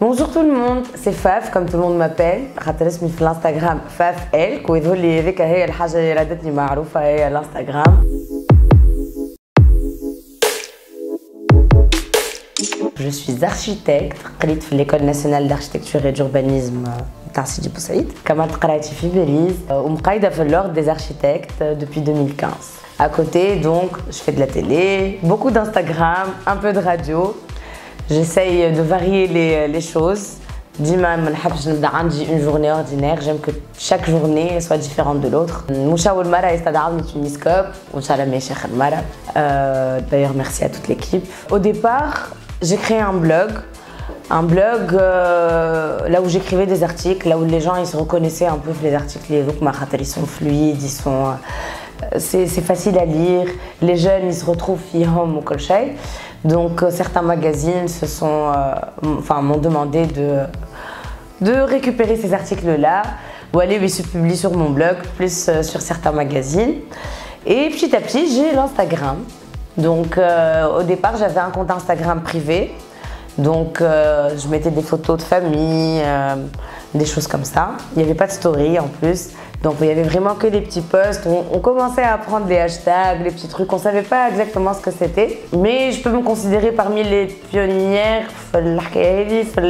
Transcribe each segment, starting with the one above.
Bonjour tout le monde, c'est Faf comme tout le monde m'appelle. خاطر اسمي في الانستغرام فاف ال ويظهر لي هذيك هي الحاجه اللي رادتني معروفه هي الانستغرام. Je suis architecte, قريت في l'école nationale d'architecture et d'urbanisme تاع سيدي بوسعيد. كمان قرايتي في باريس ومقايده في l'ordre des architectes depuis 2015. À côté donc, je fais de la télé, beaucoup d'Instagram, un peu de radio. J'essaye de varier les choses. Dima ما نحبش نبدا عندي une journée ordinaire, j'aime que chaque journée soit différente de l'autre. Moucha أول مرة يستدعوني في Miniscope وإن شاء الله ماشي آخر مرة. D'ailleurs merci à toute l'équipe. Au départ, j'ai créé un blog là où j'écrivais des articles, là où les gens ils se reconnaissaient un peu les articles, ils sont fluides, ils sont c'est facile à lire, les jeunes ils se retrouvent fihom ou kol shay. Donc certains magazines m'ont demandé de récupérer ces articles-là, ou aller se publier sur mon blog, plus sur certains magazines. Et petit à petit, j'ai l'Instagram. Donc au départ, j'avais un compte Instagram privé. Donc je mettais des photos de famille, des choses comme ça. Il n'y avait pas de story en plus. Donc il n'y avait vraiment que des petits posts. On commençait à apprendre les hashtags, les petits trucs. On ne savait pas exactement ce que c'était. Mais je peux me considérer parmi les pionnières في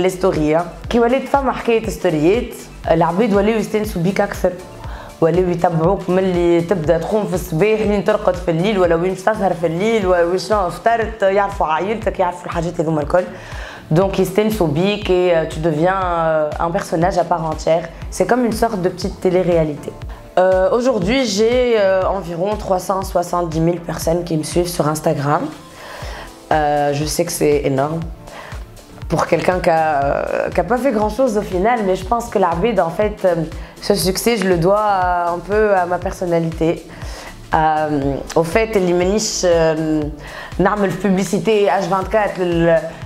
les stories. كي وليت فما حكاية ستوريات العباد ولاو يستانسوا بيك أكثر. ولاو يتبعوك ملي تبدا تقوم في الصباح لين ترقد في الليل ولا وين تسهر في الليل وشنو فطرت يعرفوا عائلتك يعرفوا الحاجات هذوما الكل. Donc يستانسوا بيك et tu deviens un personnage à part entière. C'est comme une sorte de petite télé-réalité. Aujourd'hui, j'ai environ 370 000 personnes qui me suivent sur Instagram. Je sais que c'est énorme pour quelqu'un qui a pas fait grand chose au final, mais je pense que l'Arabide, en fait, ce succès, je le dois un peu à ma personnalité. Au fait, اللي مانيش نعمل publicité H24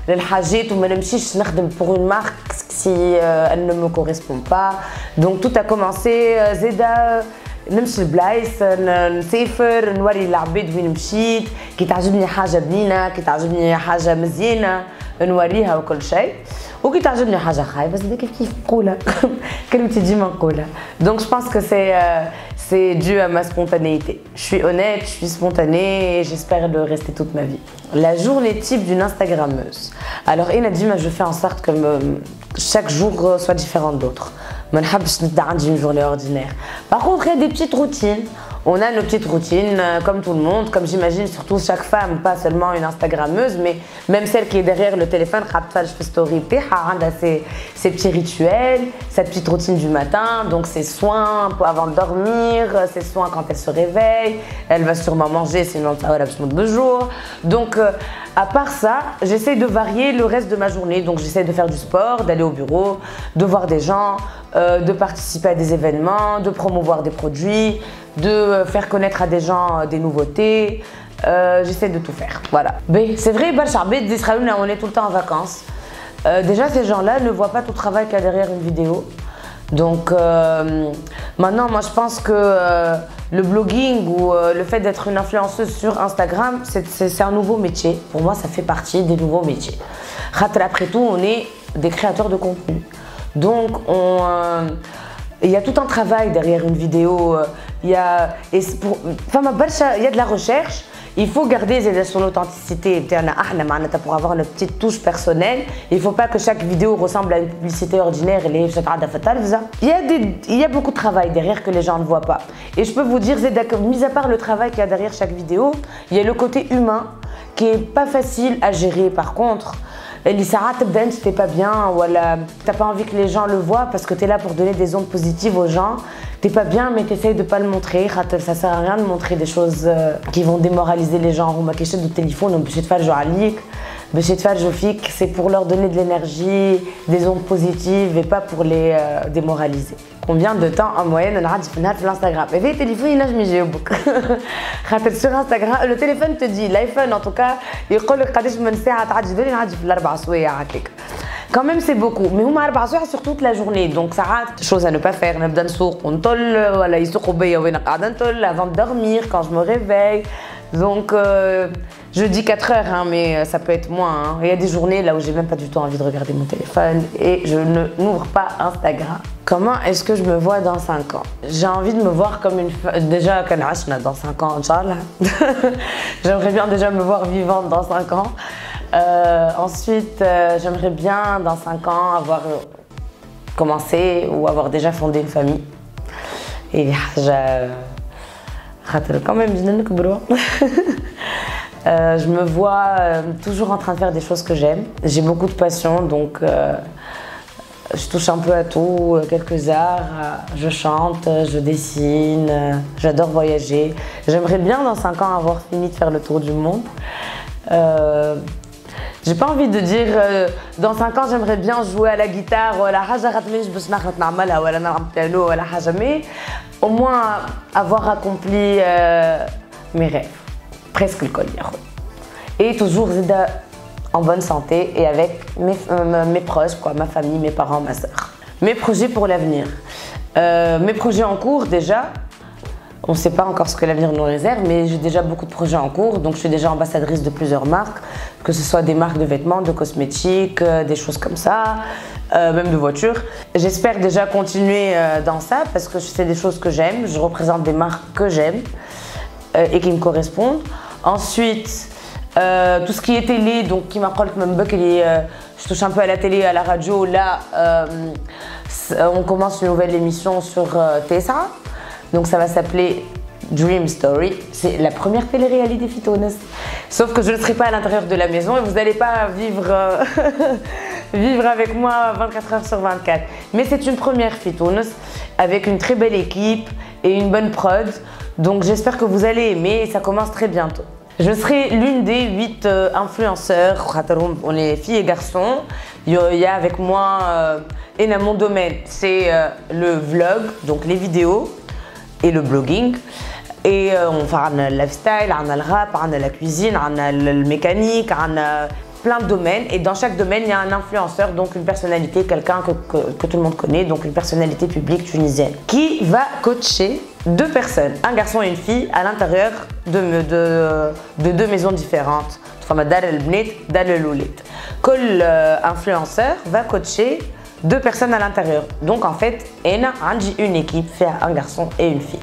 للحاجات وما نمشيش نخدم pour une marque si elle ne me correspond pas. Donc tout a commencé زيدا نمشي لبلايص نسافر نوري العباد وين مشيت كي تعجبني حاجه بنينه كي تعجبني حاجه مزيانه نوريها وكل شيء وكي تعجبني حاجه خايبه زيد كيف نقولها كلمتي ديما نقولها. Donc je pense que c'est dû à ma spontanéité. Je suis honnête, je suis spontanée et j'espère le rester toute ma vie. La journée type d'une Instagrammeuse. Alors Dima, je fais en sorte que chaque jour soit différent de l'autre. ما نحبش نبدا عندي une journée ordinaire. Par contre, il y a des petites routines. On a nos petites routines comme tout le monde, comme j'imagine surtout chaque femme, pas seulement une Instagrammeuse, mais même celle qui est derrière le téléphone, story, ses petits rituels, sa petite routine du matin, donc ses soins avant de dormir, ses soins quand elle se réveille, elle va sûrement manger sinon ça va de jour. Donc à part ça, j'essaie de varier le reste de ma journée, donc j'essaie de faire du sport, d'aller au bureau, de voir des gens, de participer à des événements, de promouvoir des produits, de faire connaître à des gens des nouveautés. J'essaie de tout faire. Voilà. C'est vrai, on est tout le temps en vacances. Déjà, ces gens-là ne voient pas tout le travail qu'il y a derrière une vidéo. Donc maintenant, moi je pense que le blogging ou le fait d'être une influenceuse sur Instagram, c'est un nouveau métier. Pour moi, ça fait partie des nouveaux métiers. Après tout, on est des créateurs de contenu. Donc il y a tout un travail derrière une vidéo. Il y a de la recherche. Il faut garder son authenticité pour avoir une petite touche personnelle. Il ne faut pas que chaque vidéo ressemble à une publicité ordinaire. Il y a beaucoup de travail derrière que les gens ne voient pas. Et je peux vous dire, mis à part le travail qu'il y a derrière chaque vidéo, il y a le côté humain qui n'est pas facile à gérer. Par contre, les Sarah t'es pas bien ou t'as pas envie que les gens le voient parce que tu es là pour donner des ondes positives aux gens. T'es pas bien mais t'essayes de pas le montrer. Ça sert à rien de montrer des choses qui vont démoraliser les gens. Ou ma question de téléphone, c'est pour leur donner de l'énergie, des ondes positives et pas pour les démoraliser. Combien de temps en moyenne on a sur l'Instagram? Et le téléphone il نجم يجاوبك. sur Instagram le téléphone te dit l'iPhone en tout cas يقول لك قداش من ساعه تعدي بالي نعدي في الاربع سوايع هكاك. Quand même c'est beaucoup, mais هما 4 سوايع sur toute la journée, donc ساعات chose à ne pas faire نبدا نسوق ونطل ولا يسوقوا بيا وين قاعده نطل avant de dormir, quand je me réveille, Donc, je dis 4 heures, hein, mais ça peut être moins. Hein. Il y a des journées là où j'ai même pas du tout envie de regarder mon téléphone et je n'ouvre pas Instagram. Comment est-ce que je me vois dans 5 ans? J'ai envie de me voir comme une femme. Déjà, dans 5 ans, Inch'Allah. J'aimerais bien déjà me voir vivante dans 5 ans. Ensuite, j'aimerais bien dans 5 ans avoir commencé ou avoir déjà fondé une famille. Et quand même, je me vois toujours en train de faire des choses que j'aime. J'ai beaucoup de passion, donc je touche un peu à tout, quelques arts. Je chante, je dessine, j'adore voyager. J'aimerais bien dans 5 ans avoir fini de faire le tour du monde. J'ai pas envie de dire dans 5 ans j'aimerais bien jouer à la guitare ou à la haja mais au moins avoir accompli mes rêves, presque le col. Et toujours en bonne santé et avec mes proches, quoi, ma famille, mes parents, ma soeur. Mes projets pour l'avenir. Mes projets en cours déjà. On ne sait pas encore ce que l'avenir nous réserve, mais j'ai déjà beaucoup de projets en cours. Donc, je suis déjà ambassadrice de plusieurs marques, que ce soit des marques de vêtements, de cosmétiques, des choses comme ça, même de voitures. J'espère déjà continuer dans ça parce que c'est des choses que j'aime. Je représente des marques que j'aime et qui me correspondent. Ensuite, tout ce qui est télé, donc qui m'apprend je touche un peu à la télé, à la radio. Là, on commence une nouvelle émission sur TSA. Donc ça va s'appeler Dream Story. C'est la première télé-réalité Fitounes. Sauf que je ne serai pas à l'intérieur de la maison et vous n'allez pas vivre, vivre avec moi 24 heures sur 24. Mais c'est une première Fitounes avec une très belle équipe et une bonne prod. Donc j'espère que vous allez aimer et ça commence très bientôt. Je serai l'une des 8 influenceurs, on est filles et garçons. Il y a avec moi, et dans mon domaine, c'est le vlog, donc les vidéos. Et le blogging. Et on fait le lifestyle, le rap, la cuisine, le mécanique, plein de domaines. Et dans chaque domaine, il y a un influenceur, donc une personnalité, quelqu'un que tout le monde connaît, donc une personnalité publique tunisienne, qui va coacher 2 personnes, un garçon et une fille, à l'intérieur de 2 maisons différentes. Quel influenceur va coacher 2 personnes à l'intérieur. Donc en fait, j'ai une équipe, fait un garçon et une fille.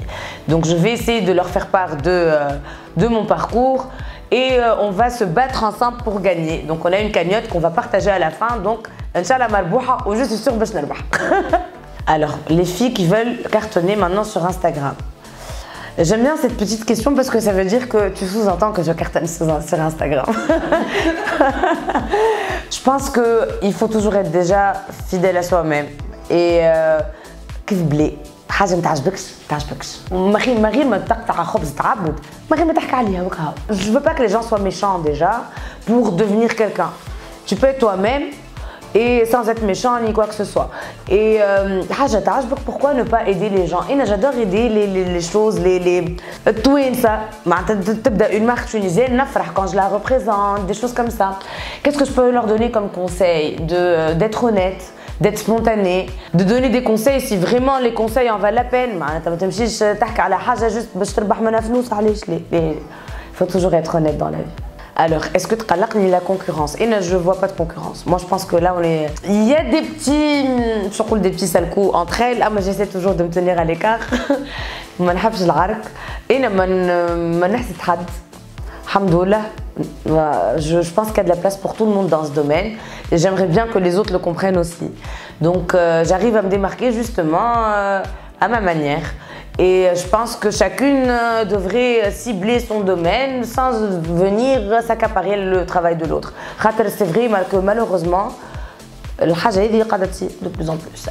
Donc je vais essayer de leur faire part de mon parcours et on va se battre ensemble pour gagner. Donc on a une cagnotte qu'on va partager à la fin. Donc Inch'Allah marbouha ou je suis sûre que je n'ai pas. Alors les filles qui veulent cartonner maintenant sur Instagram. J'aime bien cette petite question parce que ça veut dire que tu sous-entends que je cartonne sur Instagram. Je pense qu'il faut toujours être déjà fidèle à soi-même. Et كيف بلي حاجه ما تعجبكش ما غير ما تقطع خبز تعبد ما غير ما تحكي عليها وكها. Je veux pas que les gens soient méchants déjà pour devenir quelqu'un. Tu peux être toi-même et sans être méchant ni quoi que ce soit. Et pourquoi ne pas aider les gens? Et j'adore aider les choses, les ça. Une marque tunisienne, quand je la représente, des choses comme ça. Qu'est-ce que je peux leur donner comme conseil? D'être honnête, d'être spontané, de donner des conseils si vraiment les conseils en valent la peine. Il faut toujours être honnête dans la vie. Alors, est-ce que tu as la concurrence? Et je ne vois pas de concurrence. Moi, je pense que là, on est... Il y a des petits sales coups entre elles. Moi, j'essaie toujours de me tenir à l'écart. Je pense qu'il y a de la place pour tout le monde dans ce domaine. Et j'aimerais bien que les autres le comprennent aussi. Donc, j'arrive à me démarquer justement à ma manière. Et je pense que chacune devrait cibler son domaine sans venir s'accaparer le travail de l'autre. C'est vrai que malheureusement, le حاجة هذه قاعدة تصير de plus en plus.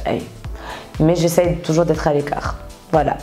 Mais j'essaie toujours d'être à l'écart. Voilà.